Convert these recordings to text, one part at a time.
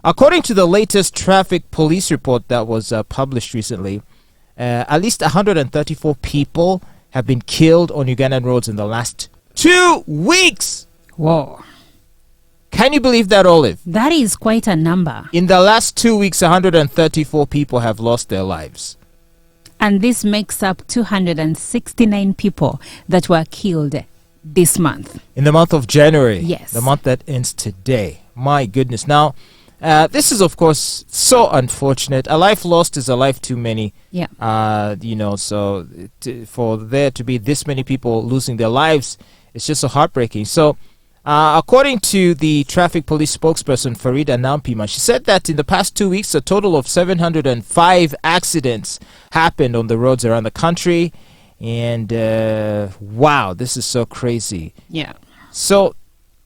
According to the latest traffic police report that was published recently, at least 134 people have been killed on Ugandan roads in the last 2 weeks. Whoa. Can you believe that, Olive? That is quite a number. In the last 2 weeks, 134 people have lost their lives. And this makes up 269 people that were killed this month. In the month of January. Yes. The month that ends today. My goodness. Now, this is, of course, so unfortunate. A life lost is a life too many. Yeah. So for there to be this many people losing their lives, it's just so heartbreaking. So, according to the traffic police spokesperson, Faridah Nampiima, she said that in the past 2 weeks, a total of 705 accidents happened on the roads around the country. And, wow, this is so crazy. Yeah. So,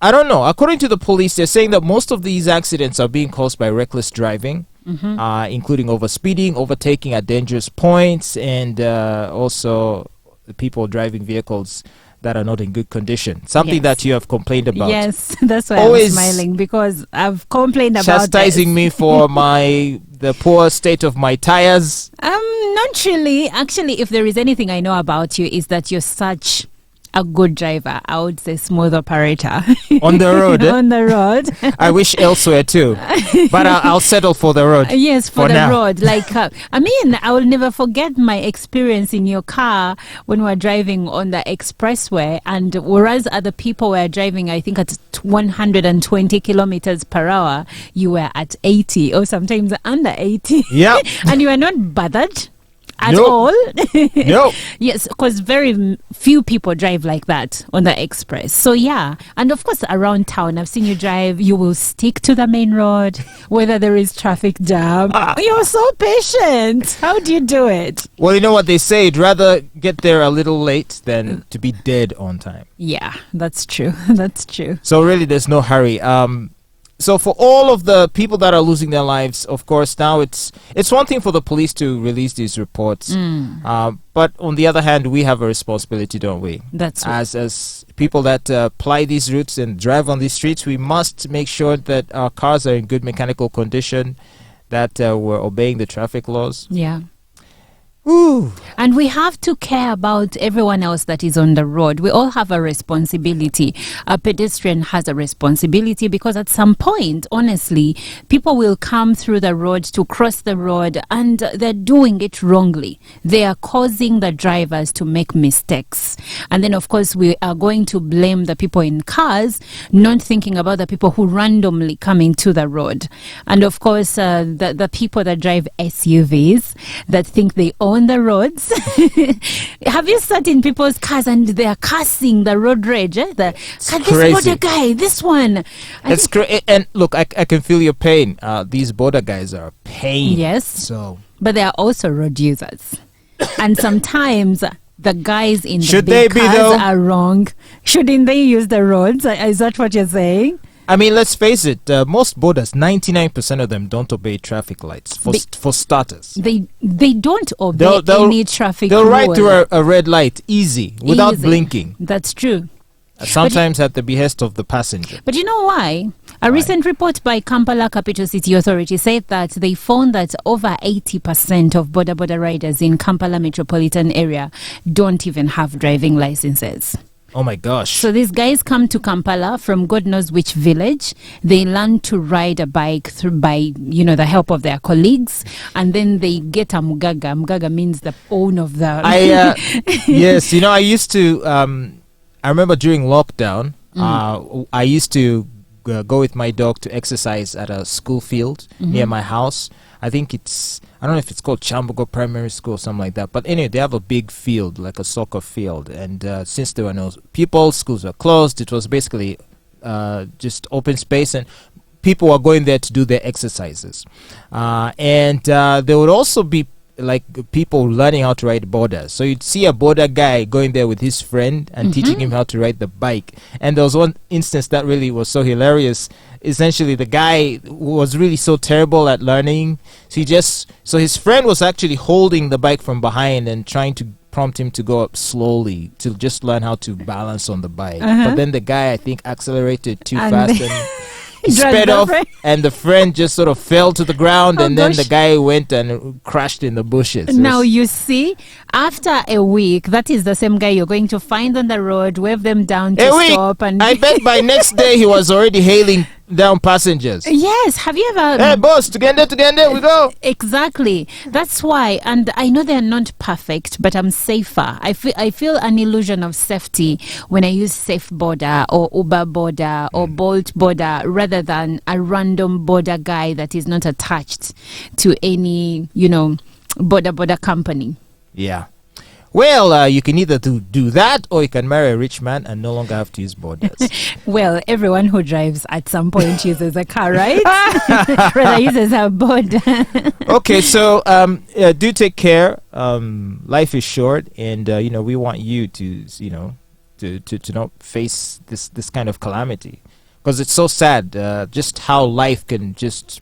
I don't know. According to the police, they're saying that most of these accidents are being caused by reckless driving, including overspeeding, overtaking at dangerous points, and also the people driving vehicles that are not in good condition. Something that you have complained about. Yes, that's why I'm smiling, because I've complained about chastising me for the poor state of my tires. Not really. Actually, if there is anything I know about you, is that you're such a good driver. I would say smooth operator. On the road. On the road. I wish elsewhere too. But I'll settle for the road. Yes, for the now. road. Like, I will never forget my experience in your car when we were driving on the expressway. And whereas other people were driving, I think, at 120 kilometers per hour, you were at 80 or sometimes under 80. Yeah. And you were not bothered at Nope. all. No. Yes, because very few people drive like that on the express. So yeah, and of course around town, I've seen you drive. You will stick to the main road whether there is traffic jam. You're so patient. How do you do it? Well, you know what they say, you'd rather get there a little late than to be dead on time. Yeah, that's true. That's true. So really, there's no hurry. So for all of the people that are losing their lives, of course, now it's one thing for the police to release these reports. But on the other hand, we have a responsibility, don't we? That's right. As people that ply these routes and drive on these streets, we must make sure that our cars are in good mechanical condition, that we're obeying the traffic laws. Yeah. Ooh. And we have to care about everyone else that is on the road. We all have a responsibility. A pedestrian has a responsibility, because at some point, honestly, people will come through the road to cross the road and they're doing it wrongly. They are causing the drivers to make mistakes. And then, of course, we are going to blame the people in cars, not thinking about the people who randomly come into the road. And, of course, the people that drive SUVs that think they own the roads. Have you sat in people's cars and they are cursing the road rage? This border guy, this one. It's crazy. And look, I can feel your pain. These border guys are a pain. Yes. So, but they are also road users. And sometimes the guys in the should big they be, cars though? are wrong. Shouldn't they use the roads? Is that what you're saying? I mean, let's face it, most borders, 99% of them don't obey traffic lights, for starters. They don't obey any traffic They'll rule. ride through a red light easy, without blinking. That's true. Sometimes at the behest of the passenger. But you know why? A recent report by Kampala Capital City Authority said that they found that over 80% of border riders in Kampala metropolitan area don't even have driving licenses. Oh my gosh. So these guys come to Kampala from God knows which village. They learn to ride a bike by the help of their colleagues, and then they get a mugaga. Mugaga means the own of the... Yes, I used to... I remember during lockdown, I used to go with my dog to exercise at a school field near my house. I think I don't know if it's called Chambogo Primary School or something like that. But anyway, they have a big field, like a soccer field. And since there were no people, schools were closed. It was basically just open space, and people were going there to do their exercises. And there would also be like people learning how to ride borders. So you'd see a border guy going there with his friend and teaching him how to ride the bike. And there was one instance that really was so hilarious. Essentially, the guy was really so terrible at learning. So his friend was actually holding the bike from behind and trying to prompt him to go up slowly to just learn how to balance on the bike. But then the guy, I think, accelerated too fast and He sped off, and the friend just sort of fell to the ground, and then the guy went and crashed in the bushes. Now you see, after a week, that is the same guy you're going to find on the road, wave them down to stop. And I bet by next day he was already hailing down passengers. Yes, have you ever... Hey boss, together, we go. Exactly. That's why, and I know they're not perfect, but I'm safer. I feel an illusion of safety when I use Safe Border or Uber Border or Bolt Border rather than a random border guy that is not attached to any, border company. Yeah. Well, you can either do that, or you can marry a rich man and no longer have to use borders. Well, everyone who drives at some point uses a car, right? Rather uses a border. Okay, so do take care. Life is short, and we want you to to not face this kind of calamity, because it's so sad. Just how life can just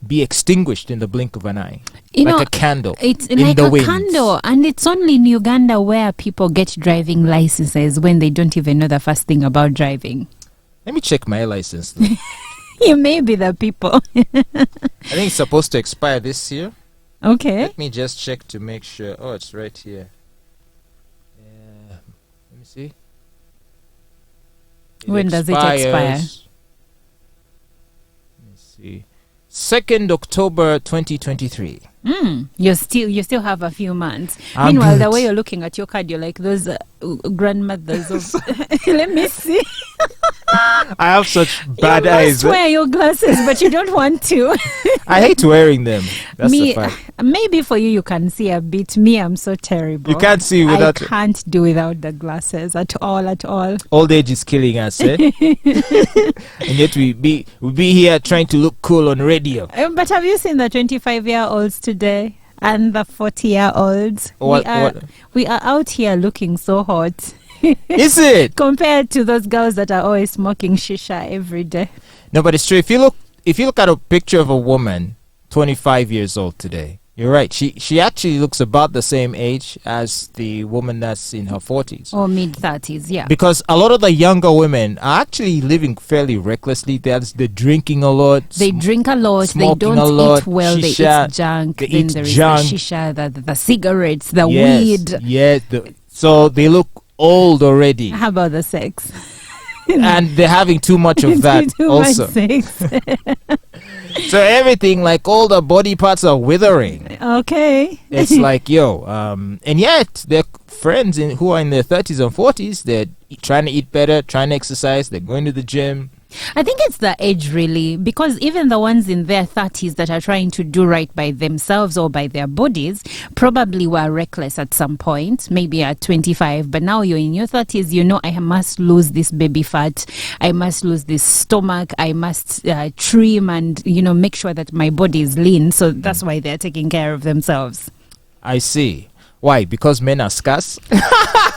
be extinguished in the blink of an eye, like a candle. It's in like the a wind. candle, and it's only in Uganda where people get driving licenses when they don't even know the first thing about driving. Let me check my license, though. You may be the people. I think it's supposed to expire this year. Okay. Let me just check to make sure. Oh, it's right here. Let me see. When does it expire? Let me see. 2nd October 2023. You still have a few months. I'm Meanwhile, good. the way you're looking at your card, you're like those grandmothers of... Let me see. I have such bad you eyes. must wear your glasses, but you don't want to. I hate wearing them. That's the fact. Maybe for you can see a bit. Me, I'm so terrible. You can't see without... I can't do without the glasses at all. Old age is killing us, eh? And yet we be here trying to look cool on radio. But have you seen the 25-year-olds today and the 40-year-olds? We are out here looking so hot. Is it? Compared to those girls that are always smoking shisha every day. No, but it's true. If you look at a picture of a woman 25 years old today, you're right. She actually looks about the same age as the woman that's in her 40s. Or mid-30s, yeah. Because a lot of the younger women are actually living fairly recklessly. They're drinking a lot. They drink a lot. They smoking don't a lot, eat well. shisha, they eat junk. They then eat there is junk. the shisha, the cigarettes, the weed. Yes. So they look old already. How about the sex? And they're having too much of that too also. Much sex. So everything, like all the body parts are withering. Okay. It's like, and yet they're friends who are in their 30s and 40s. They're trying to eat better, trying to exercise. They're going to the gym. I think it's the age, really, because even the ones in their 30s that are trying to do right by themselves or by their bodies probably were reckless at some point, maybe at 25. But now you're in your 30s, I must lose this baby fat. I must lose this stomach. I must trim and, make sure that my body is lean. So that's why they're taking care of themselves. I see. Why? Because men are scarce?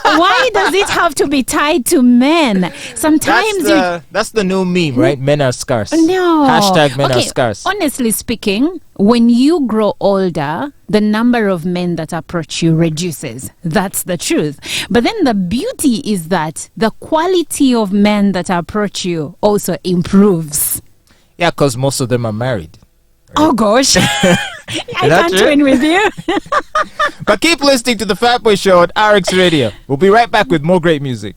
Why does it have to be tied to men? Sometimes that's the new meme, right? Men are scarce. No. Hashtag men are scarce. Honestly speaking, when you grow older, the number of men that approach you reduces. That's the truth. But then the beauty is that the quality of men that approach you also improves. Yeah, because most of them are married. Right? Oh, gosh. I can't win with you. But keep listening to the Fatboy Show on RX Radio. We'll be right back with more great music.